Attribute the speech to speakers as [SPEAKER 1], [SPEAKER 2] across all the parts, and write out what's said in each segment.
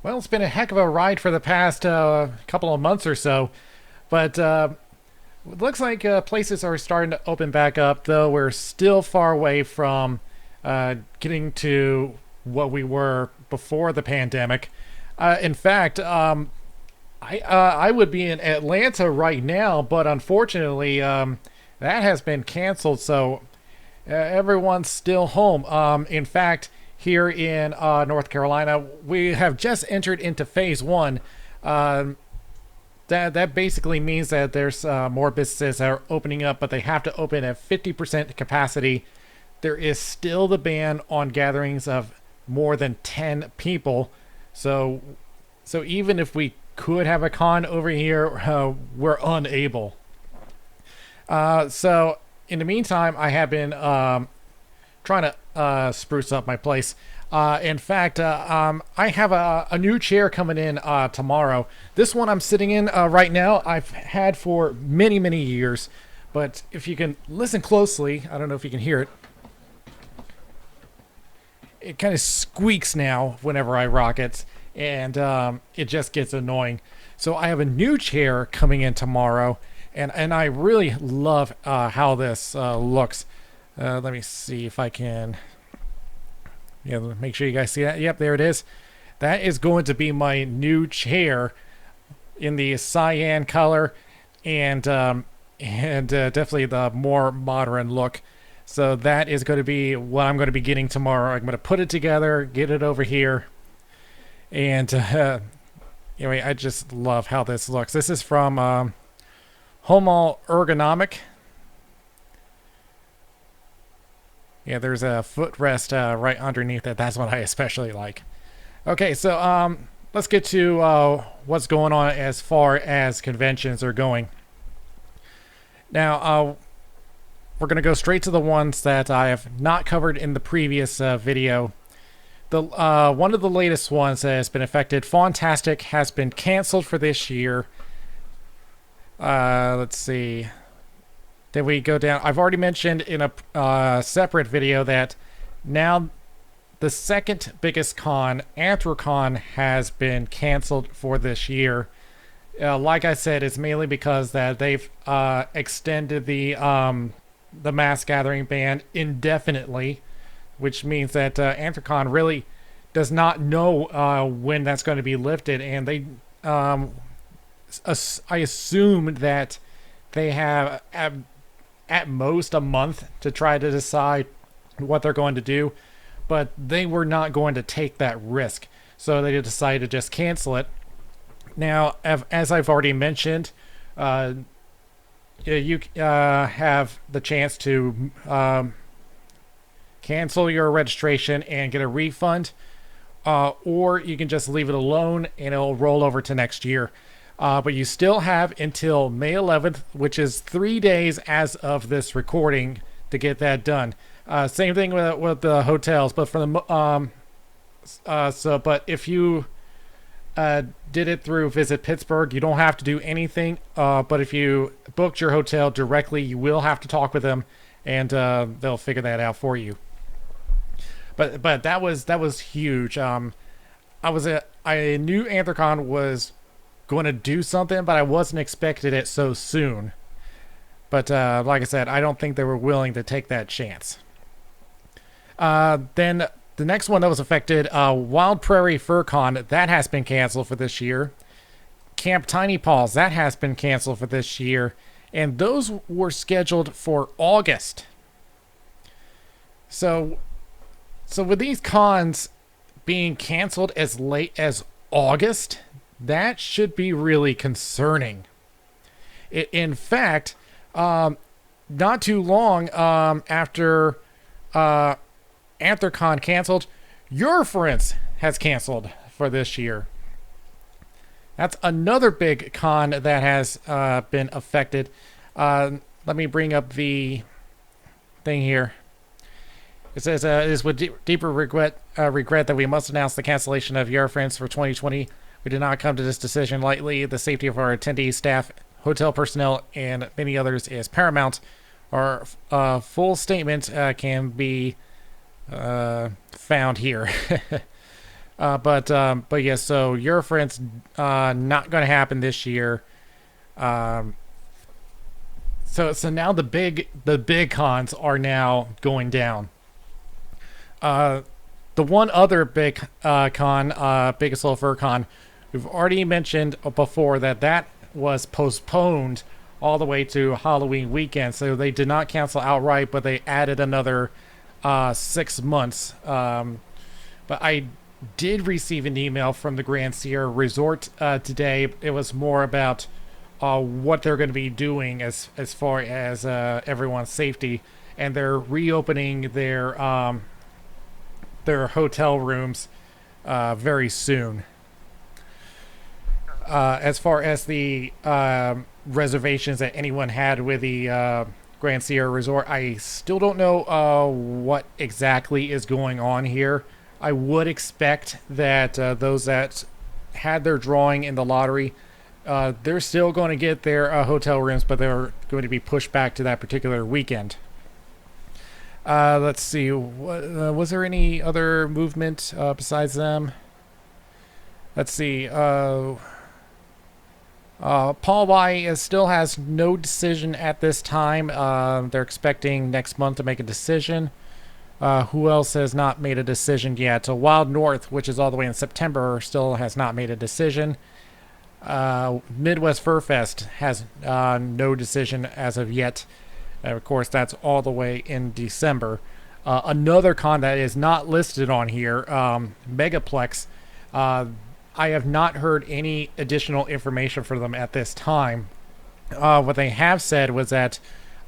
[SPEAKER 1] Well, it's been a heck of a ride for the past couple of months or so, but it looks like places are starting to open back up, though we're still far away from getting to what we were before the pandemic. In fact, I would be in Atlanta right now, but unfortunately, that has been canceled, so everyone's still home. In fact, here in North Carolina, we have just entered into phase one. Um, that basically means that there's more businesses that are opening up, but they have to open at 50% capacity. There is still the ban on gatherings of more than 10 people. So, so even if we could have a con over here, we're unable. So in the meantime, I have been trying to spruce up my place. In fact, I have a new chair coming in tomorrow. This one I'm sitting in right now, I've had for many, many years. But if you can listen closely, I don't know if you can hear it. It kind of squeaks now whenever I rock it, and it just gets annoying. So I have a new chair coming in tomorrow, and I really love how this looks. Let me see if I can. Yeah, make sure you guys see that. Yep, there it is. That is going to be my new chair in the cyan color, and definitely the more modern look. So that is going to be what I'm going to be getting tomorrow. I'm going to put it together, get it over here, and anyway, I just love how this looks. This is from Homo Ergonomic. Yeah, there's a footrest right underneath it. That's what I especially like. Okay, so let's get to what's going on as far as conventions are going. Now, we're going to go straight to the ones that I have not covered in the previous video. The one of the latest ones that has been affected, Fantastic, has been canceled for this year. Let's see. Then we go down. I've already mentioned in a separate video that now the second biggest con, Anthrocon, has been canceled for this year. Like I said, it's mainly because that they've extended the mass gathering ban indefinitely, which means that Anthrocon really does not know when that's going to be lifted, and they, I assume that they have at most a month to try to decide what they're going to do, but they were not going to take that risk, so they decided to just cancel it. Now, as I've already mentioned, you have the chance to cancel your registration and get a refund, or you can just leave it alone and it'll roll over to next year. But you still have until May 11th, which is 3 days as of this recording, to get that done. Same thing with the hotels, but for the but if you did it through Visit Pittsburgh, you don't have to do anything. But if you booked your hotel directly, you will have to talk with them, and they'll figure that out for you. But that was huge. I knew Anthrocon was going to do something, but I wasn't expecting it so soon. But like I said, I don't think they were willing to take that chance. Then the next one that was affected, Wild Prairie FurCon, that has been canceled for this year. Camp Tiny Paws, that has been canceled for this year. And those were scheduled for August. So with these cons being canceled as late as August, that should be really concerning. In fact, not too long after Anthrocon canceled, Eurofurence has canceled for this year. That's another big con that has been affected. Let me bring up the thing here. It says, it is with deeper regret that we must announce the cancellation of Eurofurence for 2020. We did not come to this decision lightly. The safety of our attendees, staff, hotel personnel, and many others is paramount. Our full statement can be found here. But yeah, so Eurofriend's not going to happen this year. Um, so now the big cons are now going down. Uh, the one other big biggest little fur con, we've already mentioned before that was postponed all the way to Halloween weekend. So they did not cancel outright, but they added another 6 months. But I did receive an email from the Grand Sierra Resort today. It was more about what they're going to be doing as far as everyone's safety, and they're reopening their hotel rooms very soon. As far as the reservations that anyone had with the Grand Sierra Resort, I still don't know what exactly is going on here. I would expect that those that had their drawing in the lottery, they're still going to get their hotel rooms, but they're going to be pushed back to that particular weekend. Let's see. Was there any other movement besides them? Let's see. Paul Y still has no decision at this time. They're expecting next month to make a decision. Who else has not made a decision yet? Wild North, which is all the way in September, still has not made a decision. Midwest Fur Fest has no decision as of yet. And of course, that's all the way in December. Another con that is not listed on here, Megaplex. I have not heard any additional information for them at this time. What they have said was that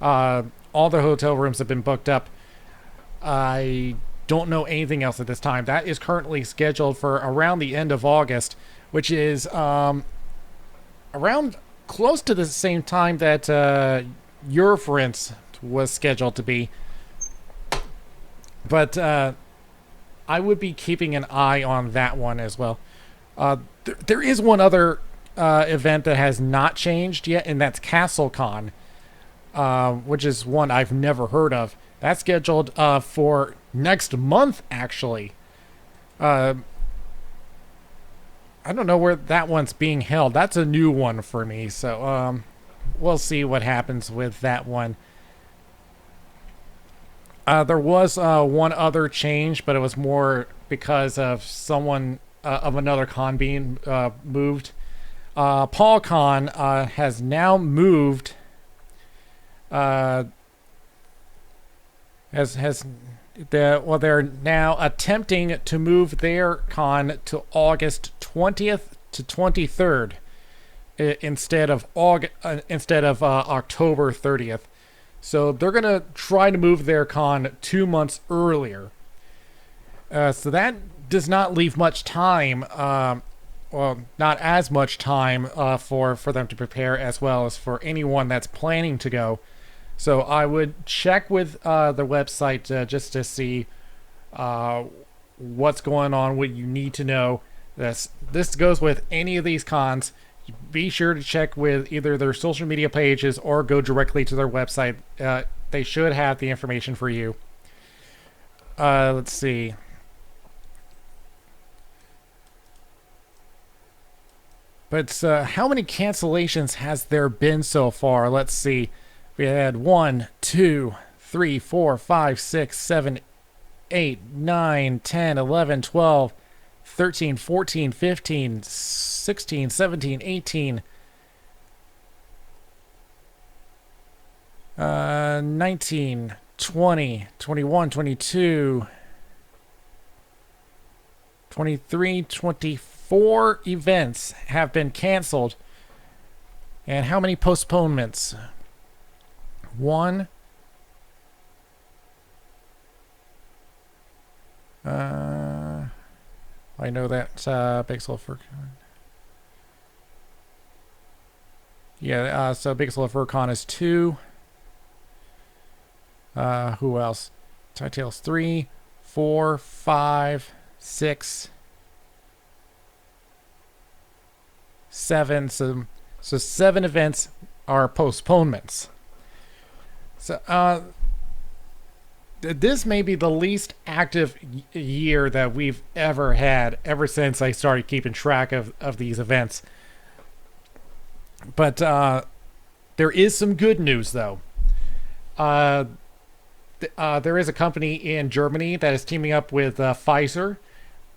[SPEAKER 1] all the hotel rooms have been booked up. I don't know anything else at this time. That is currently scheduled for around the end of August, which is around close to the same time that Eurofriends was scheduled to be. But I would be keeping an eye on that one as well. There is one other event that has not changed yet, and that's CastleCon, which is one I've never heard of. That's scheduled for next month, actually. I don't know where that one's being held. That's a new one for me, so we'll see what happens with that one. There was one other change, but it was more because of someone of another con being moved. PaulCon has now moved. They're now attempting to move their con to August 20th to 23rd instead of October 30th. So they're gonna try to move their con 2 months earlier. So that does not leave much time. Well, not as much time for them to prepare, as well as for anyone that's planning to go. So I would check with the website just to see what's going on, what you need to know. This goes with any of these cons. Be sure to check with either their social media pages or go directly to their website. They should have the information for you. Let's see. But how many cancellations has there been so far? Let's see. We had 1, 2, 3, 4, 5, 6, 7, 8, 9, 10, 11, 12, 13, 14, 15, 16, 17, 18, 19, 20, 21, 22, 23, 24 events have been canceled. And how many postponements? 1. I know that Big Soul Fur. Yeah, so Big Soul Fur Con is 2. Who else? Tightails 3, 4, 5, 6, 7. So 7 events are postponements. So this may be the least active year that we've ever had ever since I started keeping track of these events. But there is some good news, though. There is a company in Germany that is teaming up with Pfizer.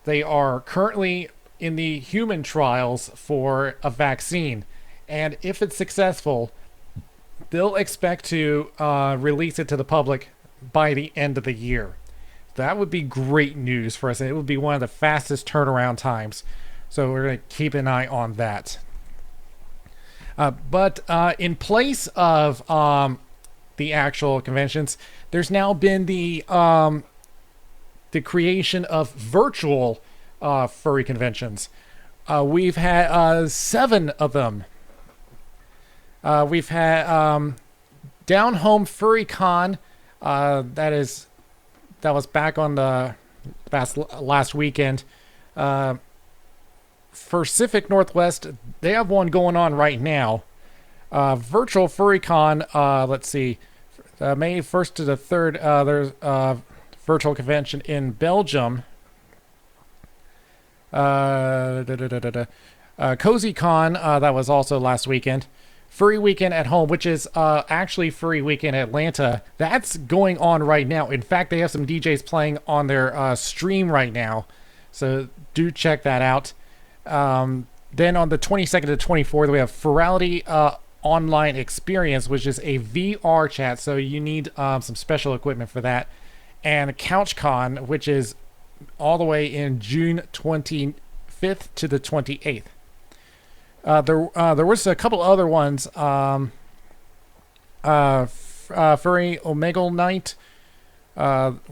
[SPEAKER 1] They are currently in the human trials for a vaccine. And if it's successful, they'll expect to release it to the public by the end of the year. That would be great news for us. It would be one of the fastest turnaround times. So we're going to keep an eye on that. But in place of the actual conventions, there's now been the creation of virtual furry conventions. We've had 7 of them. We've had Down Home Furry Con. That was back on the last weekend. For Pacific Northwest, they have one going on right now. Virtual Furry Con, let's see, May 1st to the 3rd, there's a virtual convention in Belgium. Cozy Con, that was also last weekend. Furry Weekend at Home, which is actually Furry Weekend Atlanta. That's going on right now. In fact, they have some DJs playing on their stream right now. So do check that out. Then on the 22nd to 24th, we have Ferality Online Experience, which is a VR chat. So you need some special equipment for that. And CouchCon, which is all the way in June 25th to the 28th. There was a couple other ones. Furry Omega Night,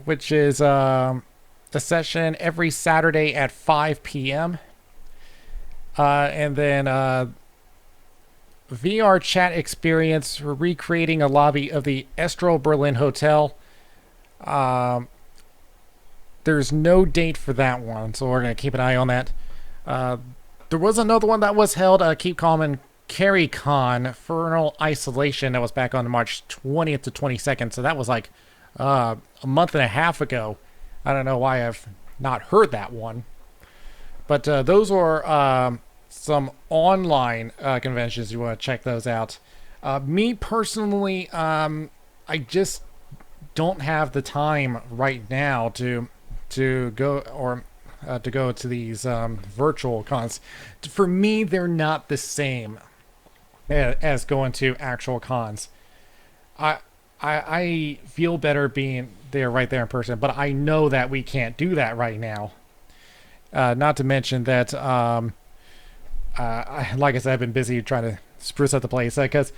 [SPEAKER 1] which is a session every Saturday at 5 p.m. And then VR chat experience for recreating a lobby of the Estro Berlin Hotel. There's no date for that one, so we're going to keep an eye on that. There was another one that was held, Keep Calm and Carry Con, Infernal Isolation, that was back on March 20th to 22nd, so that was like a month and a half ago. I don't know why I've not heard that one. But those were some online conventions. You want to check those out. Me personally, I just don't have the time right now to go to these virtual cons. For me, they're not the same as going to actual cons. I feel better being there right there in person, but I know that we can't do that right now. Not to mention that, like I said, I've been busy trying to spruce up the place because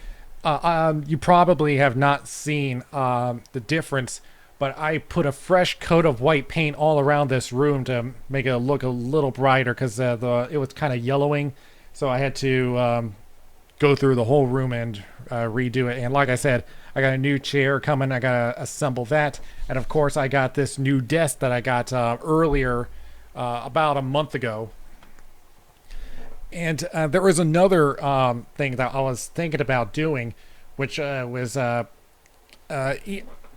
[SPEAKER 1] you probably have not seen the difference. But I put a fresh coat of white paint all around this room to make it look a little brighter because it was kind of yellowing. So I had to go through the whole room and redo it. And like I said, I got a new chair coming. I got to assemble that. And of course, I got this new desk that I got earlier, about a month ago. And there was another thing that I was thinking about doing, which was...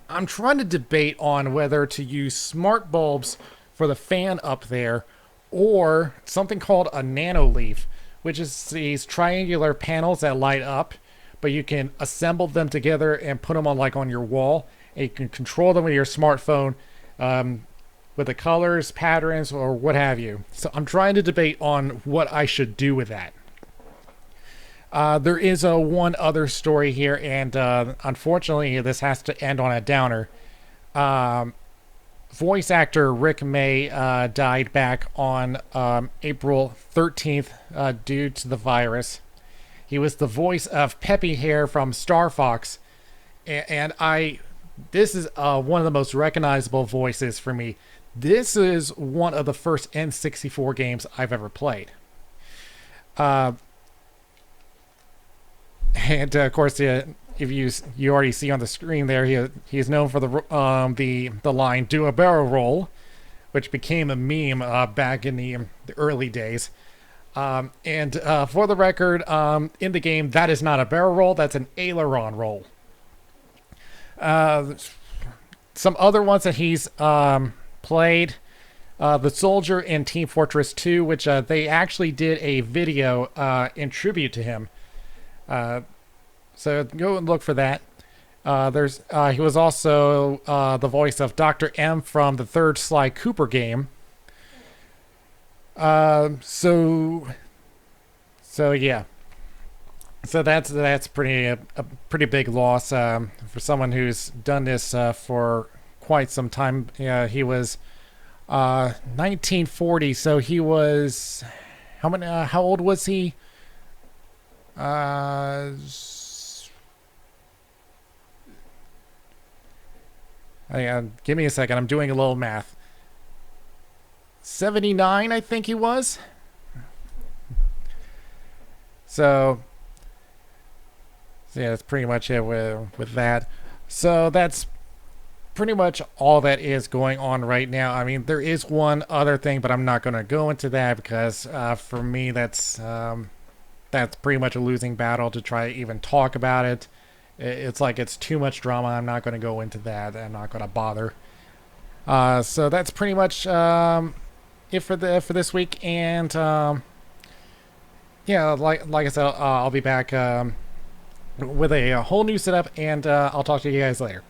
[SPEAKER 1] I'm trying to debate on whether to use smart bulbs for the fan up there or something called a nano leaf, which is these triangular panels that light up, but you can assemble them together and put them on your wall, and you can control them with your smartphone with the colors, patterns, or what have you. So I'm trying to debate on what I should do with that. There is one other story here, and unfortunately, this has to end on a downer. Voice actor Rick May died back on April 13th due to the virus. He was the voice of Peppy Hare from Star Fox, and this is one of the most recognizable voices for me. This is one of the first N64 games I've ever played. And of course, if you already see on the screen there, he is known for the line "Do a barrel roll," which became a meme back in the early days. And for the record, in the game, that is not a barrel roll; that's an aileron roll. some other ones that he's played. The soldier in Team Fortress 2, which they actually did a video in tribute to him. So go and look for that. There's he was also the voice of Dr. M from the third Sly Cooper game. So yeah. So that's pretty a pretty big loss for someone who's done this for quite some time. He was 1940, so he was how many? How old was he? Give me a second. I'm doing a little math. 79, I think he was. So yeah, that's pretty much it with that. So that's pretty much all that is going on right now. I mean, there is one other thing, but I'm not going to go into that because for me, that's pretty much a losing battle to try to even talk about it. It's like it's too much drama. I'm not going to go into that. I'm not going to bother. So that's pretty much it for this week. And yeah, like I said, I'll be back with a whole new setup, and I'll talk to you guys later.